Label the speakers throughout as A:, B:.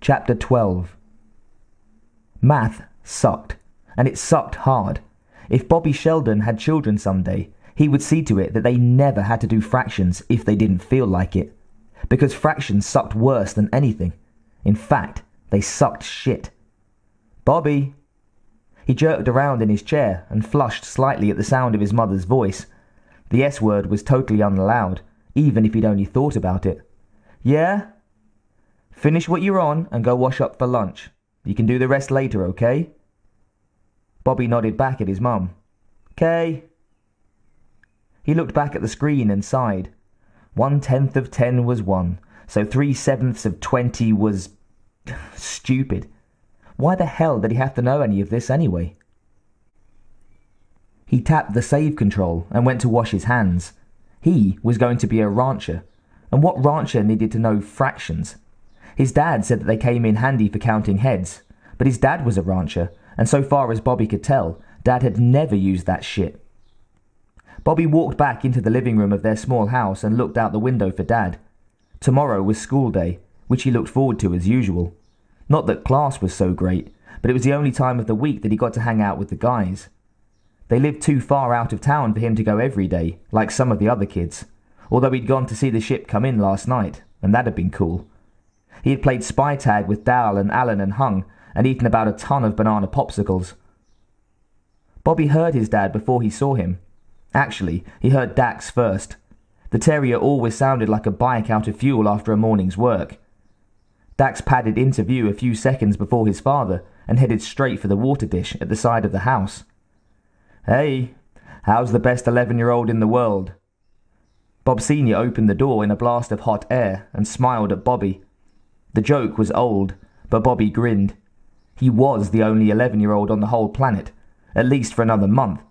A: Chapter 12. Math sucked, and it sucked hard. If Bobby Sheldon had children someday, he would see to it that they never had to do fractions if they didn't feel like it. Because fractions sucked worse than anything. In fact, they sucked shit. "Bobby!" He jerked around in his chair and flushed slightly at the sound of his mother's voice. The S word was totally unallowed, even if he'd only thought about it. "Yeah?" "Finish what you're on and go wash up for lunch. You can do the rest later, okay?" Bobby nodded back at his mum. "'Kay." He looked back at the screen and sighed. 1/10 of 10 was 1, so 3/7 of 20 was... stupid. Why the hell did he have to know any of this anyway? He tapped the save control and went to wash his hands. He was going to be a rancher, and what rancher needed to know fractions? His dad said that they came in handy for counting heads, but his dad was a rancher, and so far as Bobby could tell, Dad had never used that shit. Bobby walked back into the living room of their small house and looked out the window for Dad. Tomorrow was school day, which he looked forward to as usual. Not that class was so great, but it was the only time of the week that he got to hang out with the guys. They lived too far out of town for him to go every day, like some of the other kids, although he'd gone to see the ship come in last night, and that had been cool. He had played spy tag with Dal and Alan and Hung, and eaten about a ton of banana popsicles. Bobby heard his dad before he saw him. Actually, he heard Dax first. The terrier always sounded like a bike out of fuel after a morning's work. Dax padded into view a few seconds before his father and headed straight for the water dish at the side of the house. "Hey, how's the best 11-year-old in the world?" Bob Sr. opened the door in a blast of hot air and smiled at Bobby. The joke was old, but Bobby grinned. He was the only 11-year-old on the whole planet, at least for another month.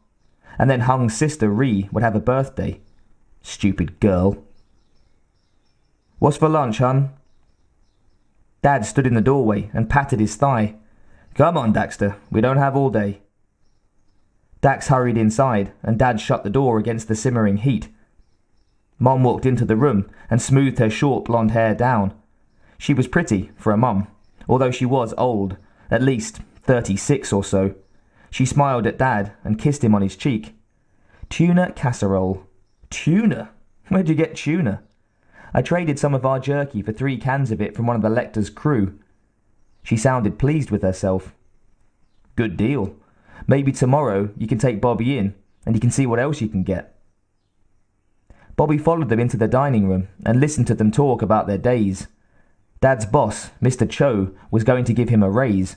A: And then Hung's sister Ree would have a birthday. Stupid girl. "What's for lunch, hun?" Dad stood in the doorway and patted his thigh. "Come on, Daxter, we don't have all day." Dax hurried inside, and Dad shut the door against the simmering heat. Mom walked into the room and smoothed her short blonde hair down. She was pretty for a mum, although she was old, at least 36 or so. She smiled at Dad and kissed him on his cheek. "Tuna casserole." "Tuna? Where'd you get tuna?" "I traded some of our jerky for 3 cans of it from one of the Lecter's crew." She sounded pleased with herself. "Good deal. Maybe tomorrow you can take Bobby in, and you can see what else you can get." Bobby followed them into the dining room and listened to them talk about their days. Dad's boss, Mr. Cho, was going to give him a raise.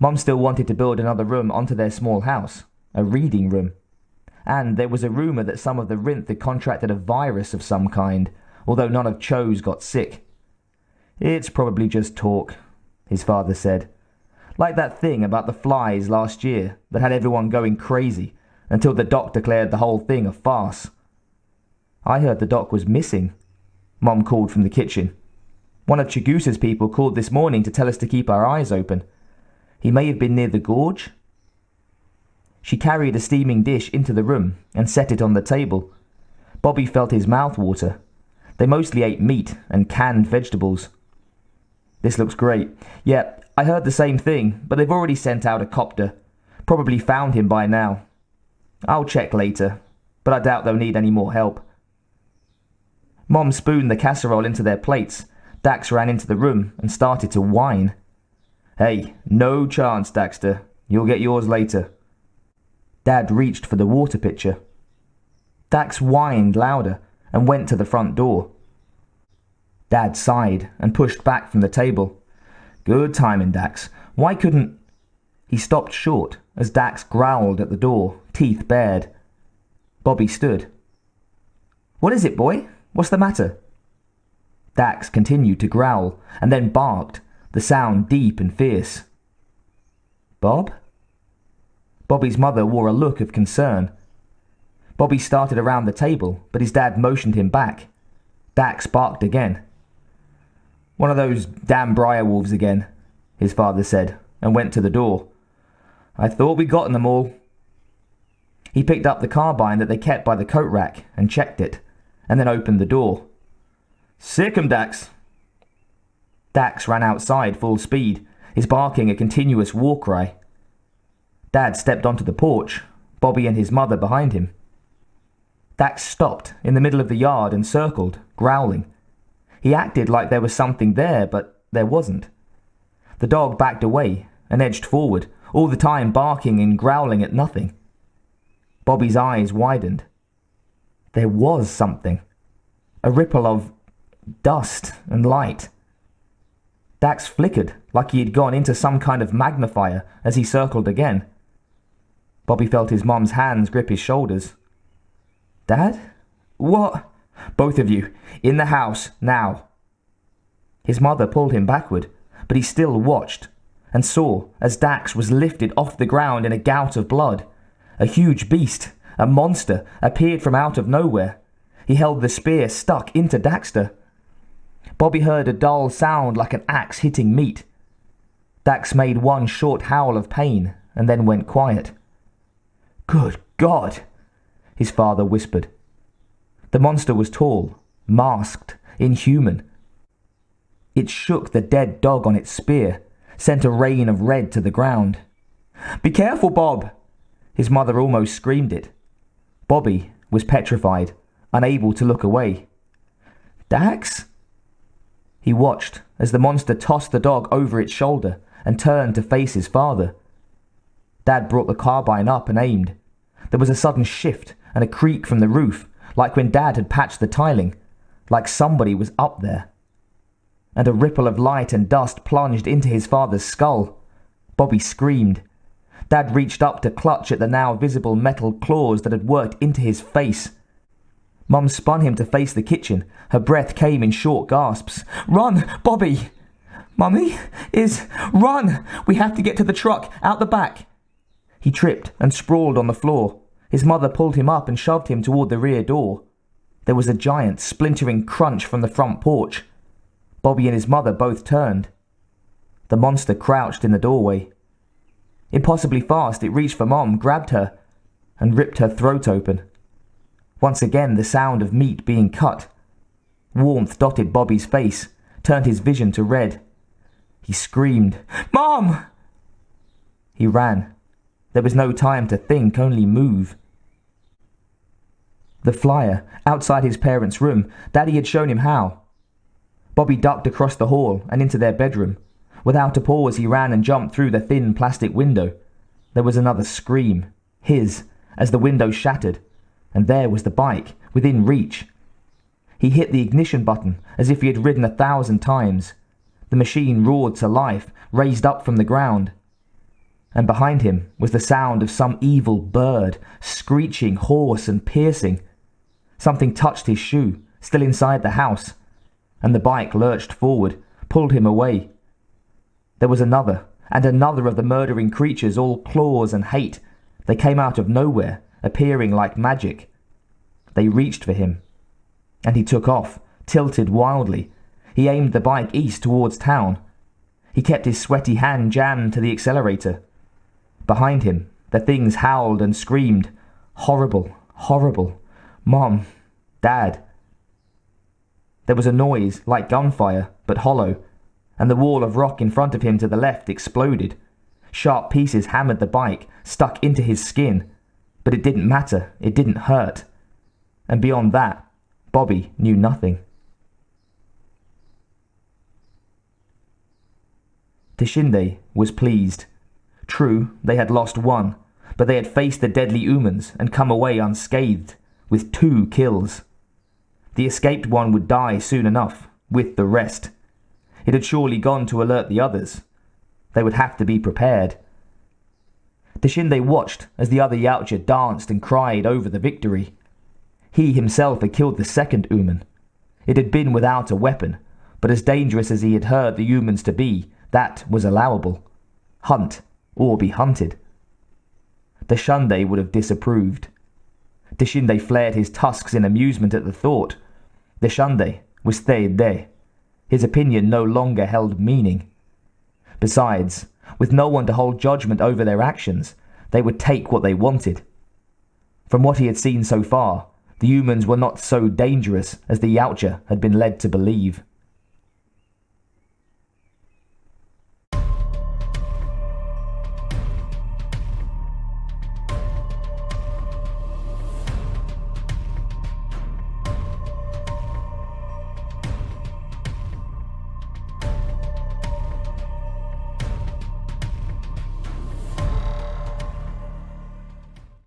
A: Mom still wanted to build another room onto their small house, a reading room. And there was a rumour that some of the Rinth had contracted a virus of some kind, although none of Cho's got sick. "It's probably just talk," his father said. "Like that thing about the flies last year that had everyone going crazy, until the doc declared the whole thing a farce." "I heard the doc was missing," Mom called from the kitchen. "One of Chigusa's people called this morning to tell us to keep our eyes open. He may have been near the gorge." She carried a steaming dish into the room and set it on the table. Bobby felt his mouth water. They mostly ate meat and canned vegetables. "This looks great. Yeah, I heard the same thing, but they've already sent out a copter. Probably found him by now. I'll check later, but I doubt they'll need any more help." Mom spooned the casserole into their plates. Dax ran into the room and started to whine. "Hey, no chance, Daxter. You'll get yours later." Dad reached for the water pitcher. Dax whined louder and went to the front door. Dad sighed and pushed back from the table. "Good timing, Dax. Why couldn't—" He stopped short as Dax growled at the door, teeth bared. Bobby stood. "What is it, boy? What's the matter?" Dax continued to growl and then barked, the sound deep and fierce. "Bob?" Bobby's mother wore a look of concern. Bobby started around the table, but his dad motioned him back. Dax barked again. "One of those damn briar wolves again," his father said, and went to the door. "I thought we'd gotten them all." He picked up the carbine that they kept by the coat rack and checked it, and then opened the door. "Sick 'em, Dax." Dax ran outside full speed, his barking a continuous war cry. Dad stepped onto the porch, Bobby and his mother behind him. Dax stopped in the middle of the yard and circled, growling. He acted like there was something there, but there wasn't. The dog backed away and edged forward, all the time barking and growling at nothing. Bobby's eyes widened. There was something. A ripple of dust and light. Dax flickered like he had gone into some kind of magnifier as he circled again. Bobby felt his mom's hands grip his shoulders. Dad? What? Both of you, in the house, now. His mother pulled him backward, but he still watched, and saw as Dax was lifted off the ground in a gout of blood. A huge beast, a monster, appeared from out of nowhere. He held the spear stuck into Daxter. Bobby heard a dull sound like an axe hitting meat. Dax made one short howl of pain and then went quiet. Good God, his father whispered. The monster was tall, masked, inhuman. It shook the dead dog on its spear, sent a rain of red to the ground. Be careful, Bob! His mother almost screamed it. Bobby was petrified, unable to look away. Dax? He watched as the monster tossed the dog over its shoulder and turned to face his father. Dad brought the carbine up and aimed. There was a sudden shift and a creak from the roof, like when Dad had patched the tiling, like somebody was up there. And a ripple of light and dust plunged into his father's skull. Bobby screamed. Dad reached up to clutch at the now visible metal claws that had worked into his face. Mum spun him to face the kitchen. Her breath came in short gasps. Run, Bobby! Mummy is... Run! We have to get to the truck, out the back. He tripped and sprawled on the floor. His mother pulled him up and shoved him toward the rear door. There was a giant, splintering crunch from the front porch. Bobby and his mother both turned. The monster crouched in the doorway. Impossibly fast, it reached for Mom, grabbed her, and ripped her throat open. Once again, the sound of meat being cut. Warmth dotted Bobby's face, turned his vision to red. He screamed, Mom! He ran. There was no time to think, only move. The flyer, outside his parents' room, Daddy had shown him how. Bobby ducked across the hall and into their bedroom. Without a pause, he ran and jumped through the thin plastic window. There was another scream, his, as the window shattered, and there was the bike, within reach. He hit the ignition button as if he had ridden 1,000 times. The machine roared to life, raised up from the ground. And behind him was the sound of some evil bird, screeching, hoarse and piercing. Something touched his shoe, still inside the house, and the bike lurched forward, pulled him away. There was another, and another of the murdering creatures, all claws and hate. They came out of nowhere, appearing like magic. They reached for him, and he took off, tilted wildly. He aimed the bike east towards town. He kept his sweaty hand jammed to the accelerator. Behind him, the things howled and screamed. Horrible, horrible. Mom, Dad. There was a noise like gunfire, but hollow, and the wall of rock in front of him to the left exploded. Sharp pieces hammered the bike, stuck into his skin. But it didn't matter, it didn't hurt. And beyond that, Bobby knew nothing. Tishinde was pleased. True, they had lost one, but they had faced the deadly humans and come away unscathed, with 2 kills. The escaped one would die soon enough, with the rest. It had surely gone to alert the others. They would have to be prepared. Tishinde watched as the other Yautja danced and cried over the victory. He himself had killed the second Uman. It had been without a weapon, but as dangerous as he had heard the humans to be, that was allowable. Hunt, or be hunted. Tishinde would have disapproved. Tishinde flared his tusks in amusement at the thought. Tishinde was Theide. His opinion no longer held meaning. Besides, with no one to hold judgment over their actions, they would take what they wanted. From what he had seen so far, the humans were not so dangerous as the Yautja had been led to believe.